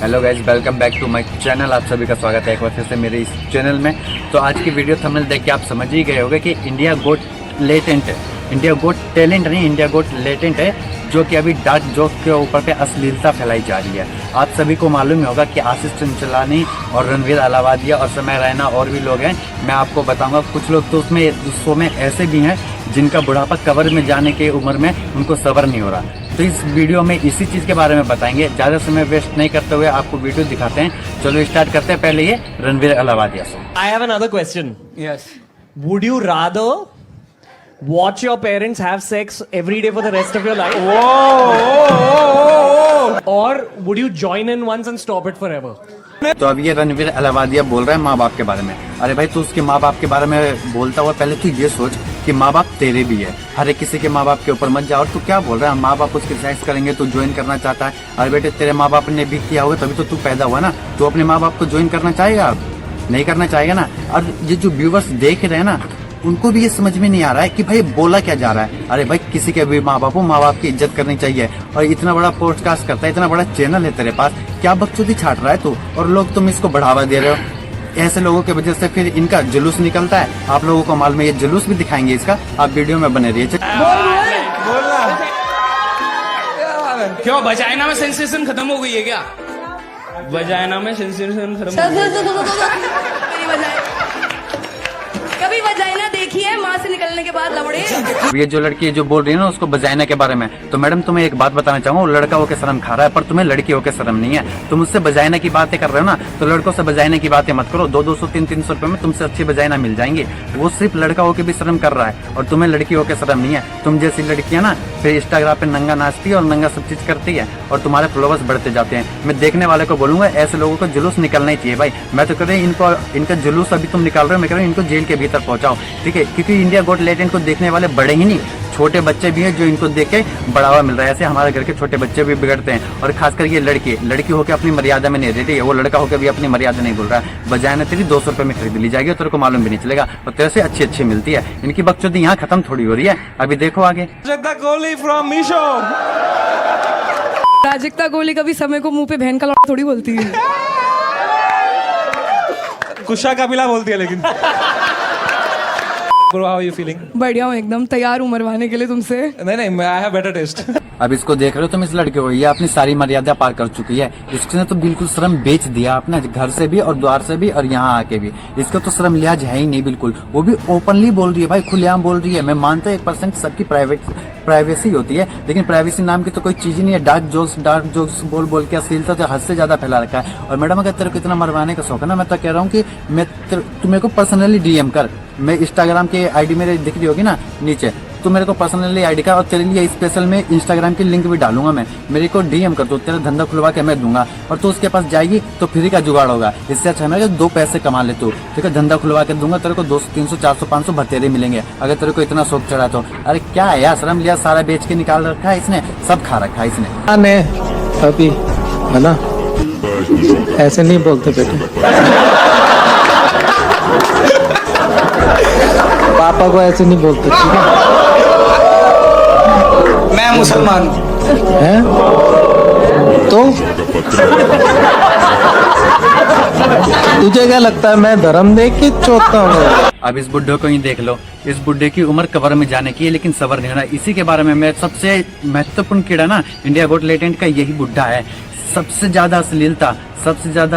Hello guys, welcome back to my channel. आप सभी का स्वागत है एक बार फिर से मेरे इस चैनल में। तो आज की वीडियो थंबनेल देख के आप समझ ही गए होंगे कि इंडिया गोट लेटेंट है, इंडिया गोट टैलेंट नहीं, इंडिया गोट लेटेंट है, जो कि अभी डार्क जोक के ऊपर पे अश्लीलता फैलाई जा रही है। आप सभी को मालूम ही होगा कि आशीष चंचलानी और रणवीर अलाहाबादिया और समय रैना और भी लोग हैं। मैं आपको बताऊंगा, कुछ लोग तो उसमें शो में ऐसे भी हैं जिनका बुढ़ापा कवर में जाने की उम्र में उनको सब्र नहीं हो रहा। तो इस वीडियो में इसी चीज़ के बारे में बताएंगे। ज़्यादा समय वेस्ट नहीं करते हुए आपको वीडियो दिखाते हैं। चलो स्टार्ट करते हैं। पहले ये रणवीर अलाहाबादिया से। I have another question. Yes. Would you rather watch your parents have sex every day for the rest of your life? Or would you join in once and stop it forever? तो अब ये रणवीर अलाहाबादिया बोल रहा है माँ बाप के बारे में। अरे भाई, तू उसके माँ बाप के बारे में बोलता हुआ पहले तू ये सोच कि माँ बाप तेरे भी है। हर एक किसी के माँ बाप के ऊपर मत जा। और तू क्या बोल रहा है, माँ बाप उसकी एक्सरसाइज करेंगे तो ज्वाइन करना चाहता है। अरे बेटे, तेरे माँ बाप ने भी किया होगा तभी तो तू पैदा हुआ ना। तू अपने माँ बाप को ज्वाइन करना चाहेगा? अब नहीं करना चाहेगा ना। और ये जो व्यूवर्स देख रहे हैं ना, उनको भी ये समझ में नहीं आ रहा है कि भाई बोला क्या जा रहा है। अरे भाई, किसी के भी माँ बाप हो, माँ बाप की इज्जत करनी चाहिए। और इतना बड़ा पॉडकास्ट करता है, इतना बड़ा चैनल है तेरे पास, क्या बकचोदी छाट रहा है तू? और लोग तुम इसको बढ़ावा दे रहे हो। ऐसे लोगों की वजह से फिर इनका जुलूस निकलता है। आप लोगों को मालूम है, ये जुलूस भी दिखाएंगे इसका। आप वीडियो में बने रहिए। क्यों वजाइना में सेंसेशन खत्म हो गई है क्या? वजाइना में सेंसेशन खत्म हो गई है। कभी वजाइना देखी है माँ से निकलने के बाद लवड़े? ये जो लड़की जो बोल रही है ना उसको बजाइना के बारे में, तो मैडम तुम्हें एक बात बताना चाहूंगा, वो लड़का होकर शर्म खा रहा है पर तुम्हें लड़की होकर शर्म नहीं है। तुम उससे बजाइना की बातें कर रहे हो ना, तो लड़कों से बजाइना की बातें मत करो। 200 300 रुपए में तुमसे अच्छी बजाइना मिल जाएंगी। वो सिर्फ लड़का होकर भी शर्म कर रहा है और तुम्हें लड़की होकर शर्म नहीं है। तुम जैसी लड़कियां ना फिर इंस्टाग्राम पे नंगा नाचती है और नंगा सब चीज करती है और तुम्हारे फॉलोवर्स बढ़ते जाते हैं। मैं देखने वाले को बोलूंगा, ऐसे लोगों को जुलूस निकलना ही चाहिए भाई। मैं तो कह रही इनको, इनका जुलूस अभी तुम निकाल रहे हो, मैं कह रहा हूँ इनको जेल के भीतर पहुंचाओ, ठीक है? क्योंकि इंडिया गोट लेटेंट को देखने वाले बड़े ही नहीं, छोटे बच्चे भी हैं जो इनको देख के बढ़ावा मिल रहा है। ऐसे हमारे घर के छोटे बच्चे भी बिगड़ते हैं। और खासकर ये लड़की होकर अपनी मर्यादा में नहीं रहती है, वो लड़का होकर भी अपनी मर्यादा नहीं बोल रहा है। बजाय तेरी 200 रुपए में खरीद ली जाएगी और तेरे को मालूम भी नहीं चलेगा। और तेरे से अच्छी मिलती है। इनकी बकचोदी यहाँ खत्म थोड़ी हो रही है। अभी देखो आगे। प्राजक्ता कोहली फ्रॉम मीशो। प्राजक्ता कोहली कभी समय को मुंह पे बहन का लौड़ा थोड़ी बोलती है। कुशा कपिला बोलती है लेकिन। Bro, how are you feeling? बढ़िया हूँ, एकदम तैयार हूँ मरवाने के लिए तुमसे। नहीं, I have better taste. अब इसको देख रहे हो तुम, इस लड़के को, ये अपनी सारी मर्यादा पार कर चुकी है। इसने तो बिल्कुल शर्म बेच दिया अपना, घर से भी और द्वार से भी और यहाँ आके भी। इसका तो शर्म लिहाज है ही नहीं बिल्कुल। वो भी ओपनली बोल रही है भाई, खुलेआम बोल रही है। मैं मानता हूँ 1% सबकी प्राइवेसी होती है, लेकिन प्राइवेसी नाम की तो कोई चीज ही नहीं है। डार्क जोक्स बोल के अश्लीलता तो हद से ज्यादा फैला रखा है। और मैडम, अगर तेरे को इतना मरवाने का शौक है ना, मैं तो कह रहा हूँ कि तू मेरे को पर्सनली डीएम कर। मैं इंस्टाग्राम की आईडी मेरे दिख रही होगी ना नीचे, तो मेरे को पर्सनली आईडी का, और तेरे लिए स्पेशल में इंस्टाग्राम की लिंक भी डालूंगा मैं। मेरे को डीएम कर दो, तेरा धंधा खुलवा के मैं दूंगा। और तू उसके पास जाएगी तो फ्री का जुगाड़ होगा। इससे अच्छा है 2 पैसे कमा ले तू, ठीक है? धंधा खुलवा के दूंगा तेरे को, 200 300 400 500 भतेरे मिलेंगे अगर तेरे को इतना शौक चढ़ा तो। अरे क्या है यार, शर्म लिया सारा बेच के निकाल रखा है इसने, सब खा रखा है इसने। अभी है ना, ऐसे नहीं बोलते बेटे, पापा को ऐसे नहीं बोलते, ठीक है? मैं मुसलमान हैं? तो तुझे क्या लगता है मैं धर्म देख के चौथा हूँ? अब इस बुड्ढे को ही देख लो, इस बुड्ढे की उम्र कवर में जाने की है लेकिन सबर नहीं हो रहा। इसी के बारे में मैं, सबसे महत्वपूर्ण कीड़ा ना इंडिया गोट लेटेंट का यही बुड्ढा है। सबसे ज्यादा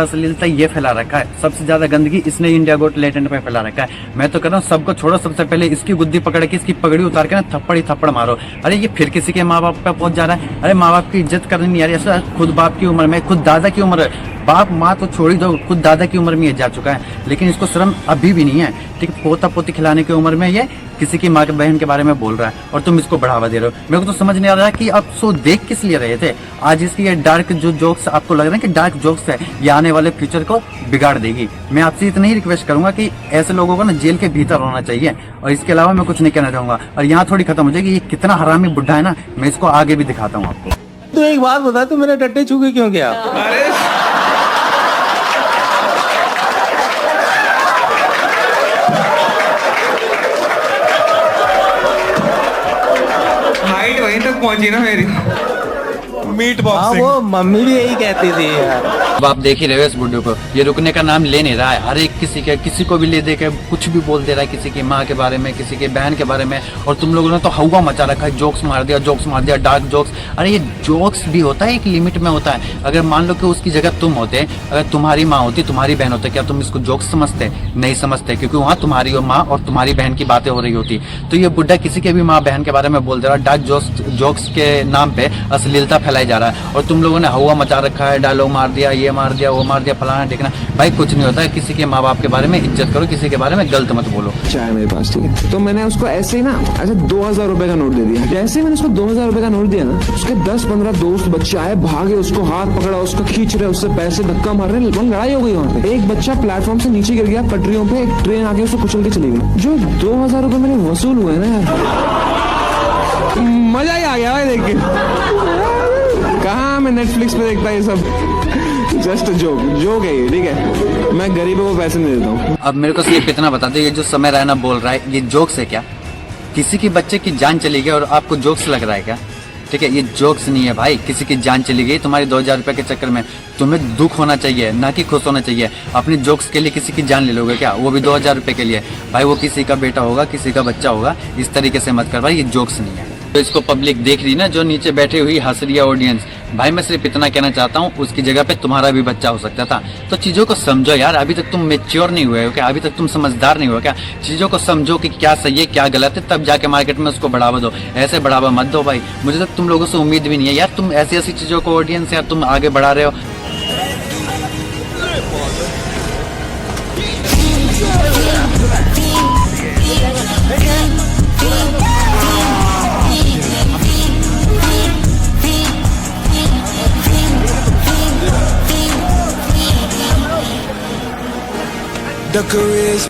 अश्लीलता ये फैला रखा है, सबसे ज्यादा गंदगी इसने इंडिया गोट लेटेंट पे फैला रखा है। मैं तो कह रहा हूँ सबको छोड़ो, सबसे पहले इसकी गुद्दी पकड़ के इसकी पगड़ी उतार के ना थप्पड़ ही थप्पड़ मारो। अरे ये फिर किसी के माँ बाप पे पहुंच जा रहा है। अरे माँ बाप की इज्जत करनी नहीं आ रही। ऐसा खुद बाप की उम्र में, खुद दादा की उम्र, बाप माँ तो छोड़ ही दो, खुद दादा की उम्र में ये जा चुका है, लेकिन इसको शर्म अभी भी नहीं है, ठीक? पोता पोती खिलाने की उम्र में ये किसी की माँ के बहन के बारे में बोल रहा है और तुम इसको बढ़ावा दे रहे हो। मेरे को तो समझ नहीं आ रहा कि आप शो देख किस लिए रहे थे। आज इसकी ये डार्क जो जोक्स आपको लग रहे हैं कि डार्क जोक्स है, ये आने वाले फ्यूचर को बिगाड़ देगी। मैं आपसे इतना ही रिक्वेस्ट करूंगा कि ऐसे लोगों को ना जेल के भीतर होना चाहिए, और इसके अलावा मैं कुछ नहीं कहना चाहूंगा। और यहाँ थोड़ी खत्म हो जाएगी। ये कितना हरामी बुड्ढा है ना, मैं इसको आगे भी दिखाता हूँ आपको। तो एक बात बता, तू मेरे टट्टे छू के क्यों गया? हाइट वहीं तक पहुंची ना मेरी। मीट हाँ, बॉक्सिंग। वो मम्मी भी यही कहती थी यार। अब आप देख ही रहे हो इस बुड्ढे को, ये रुकने का नाम ले नहीं रहा है। हर एक किसी को भी ले दे के कुछ भी बोल दे रहा है, किसी की माँ के बारे में, किसी की बहन के बारे में। और तुम लोगों ने तो हवा मचा रखा है, जोक्स मार दिया, डार्क जोक्स। अरे ये जोक्स भी होता है, एक लिमिट में होता है। अगर मान लो कि उसकी जगह तुम होते, अगर तुम्हारी माँ होती, तुम्हारी बहन होती, क्या तुम इसको जोक्स समझते? नहीं समझते, क्योंकि वहाँ तुम्हारी माँ और तुम्हारी बहन की बातें हो रही होती। तो ये बुड्ढा किसी के भी माँ बहन के बारे में बोल दे रहा है, डार्क जोक्स के नाम पे अश्लीलता फैलाई जा रहा है। और तुम लोगों ने हवा मचा रखा है, डायलॉग मार दिया, ये मार दिया, वो मार दिया, फलाना देखना। भाई कुछ नहीं होता है, किसी के माँ बाप के बारे में इज्जत करो, किसी के बारे में गलत मत बोलो। चाय मेरे पास, ठीक है, तो मैंने उसको ऐसे ही ना ऐसे 2000 रुपए का नोट दे दिया। जैसे ही मैंने उसको 2000 रुपए का नोट दिया ना, उसके 10-15 दोस्त बच्चे आए, भागे, उसको हाथ पकड़ा, उसको खींच रहे, उससे पैसे धक्का मार रहे, लड़ाई हो गई वहाँ पे। एक बच्चा प्लेटफॉर्म से नीचे गिर गया, पटरियों पे एक ट्रेन आके उसको कुचल के चली गई। जो 2000 रुपए मेरे वसूल हुए ना यार, मजा ही आ गया भाई देख के। कहाँ मैं नेटफ्लिक्स पे देखता ये सब, जस्ट जोक है ये, ठीक है। मैं गरीबों को पैसे नहीं देता हूँ। अब मेरे को सिर्फ इतना बता दो, ये जो समय रैना बोल रहा है, ये जोक्स है क्या? किसी की बच्चे की जान चली गई और आपको जोक्स लग रहा है क्या? ठीक है, ये जोक्स नहीं है भाई। किसी की जान चली गई तुम्हारी 2000 रुपए के चक्कर में, तुम्हें दुख होना चाहिए, ना कि खुश होना चाहिए। अपने जोक्स के लिए किसी की जान ले लोगे क्या? वो भी 2000 रुपए के लिए। भाई वो किसी का बेटा होगा, किसी का बच्चा होगा, इस तरीके से मत कर भाई, ये जोक्स नहीं है। तो इसको पब्लिक देख रही ना, जो नीचे बैठी हुई हंस रही है ऑडियंस। भाई मैं सिर्फ इतना कहना चाहता हूँ, उसकी जगह पे तुम्हारा भी बच्चा हो सकता था। तो चीजों को समझो यार, अभी तक तुम मेच्योर नहीं हुए हो क्या? अभी तक तुम समझदार नहीं हुए क्या? चीजों को समझो कि क्या सही है, क्या गलत है, तब जाके मार्केट में उसको बढ़ावा दो। ऐसे बढ़ावा मत दो भाई। मुझे तो तुम लोगों से उम्मीद भी नहीं है यार, तुम ऐसी चीजों को ऑडियंस यार तुम आगे बढ़ा रहे हो।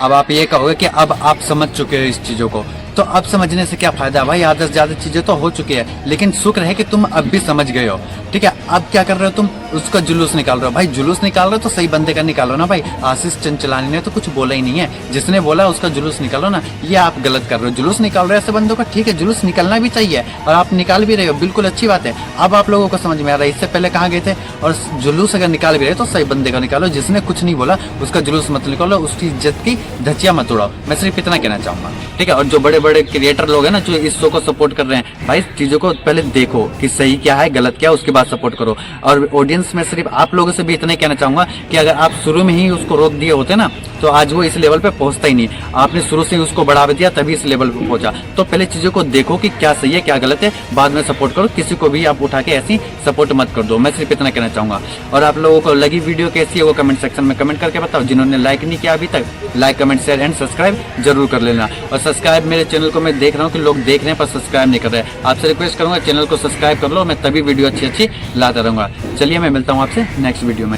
अब आप ये कहोगे कि अब आप समझ चुके हो इस चीजों को, तो अब समझने से क्या फायदा भाई? आधा से ज्यादा चीजें तो हो चुकी है, लेकिन शुक्र है कि तुम अब भी समझ गए हो। ठीक है, अब क्या कर रहे हो तुम? उसका जुलूस निकाल रहे हो। भाई जुलूस निकाल रहे हो तो सही बंदे का निकालो ना भाई। आशीष चंचलानी ने तो कुछ बोला ही नहीं है, जिसने बोला उसका जुलूस निकालो ना। ये आप गलत कर रहे हो, जुलूस निकाल रहे हो ऐसे बंदों का। ठीक है, जुलूस निकलना भी चाहिए और आप निकाल भी रहे हो, बिल्कुल अच्छी बात है। अब आप लोगों को समझ में आ रहा है, इससे पहले कहाँ गए थे? और जुलूस अगर निकाल भी रहे तो सही बंदे का निकालो, जिसने कुछ नहीं बोला उसका जुलूस मत निकालो, उसकी इज्जत की धज्जियां मत उड़ाओ। मैं सिर्फ इतना कहना चाहूंगा, ठीक है। और जो बड़े बड़े क्रिएटर लोग हैं ना, जो इस शो को सपोर्ट कर रहे हैं, भाई चीजों को पहले देखो कि सही क्या है, गलत क्या है, उसके बाद सपोर्ट करो। और ऑडियंस में सिर्फ आप लोगों से भी इतना ही कहना चाहूंगा कि अगर आप शुरू में ही उसको रोक दिए होते ना, तो आज वो इस लेवल पे पहुंचता ही नहीं। आपने शुरू से ही उसको बढ़ावा दिया, तभी इस लेवल पे पहुंचा। तो पहले चीजों को देखो कि क्या सही है, क्या गलत है, बाद में सपोर्ट करो। किसी को भी आप उठा के ऐसी सपोर्ट मत कर दो। मैं सिर्फ इतना कहना चाहूंगा। और आप लोगों को लगी वीडियो कैसी है वो कमेंट सेक्शन में कमेंट करके बताओ। जिन्होंने लाइक नहीं किया अभी तक, like, comment, share and subscribe जरूर कर लेना। और सब्सक्राइब मेरे चैनल को मैं देख रहा हूँ कि लोग देख रहे हैं पर सब्सक्राइब नहीं कर रहे हैं। आपसे रिक्वेस्ट करूंगा चैनल को सब्सक्राइब कर लो, मैं तभी वीडियो अच्छी लाता रहूंगा। चलिए मैं मिलता हूँ आपसे नेक्स्ट वीडियो में।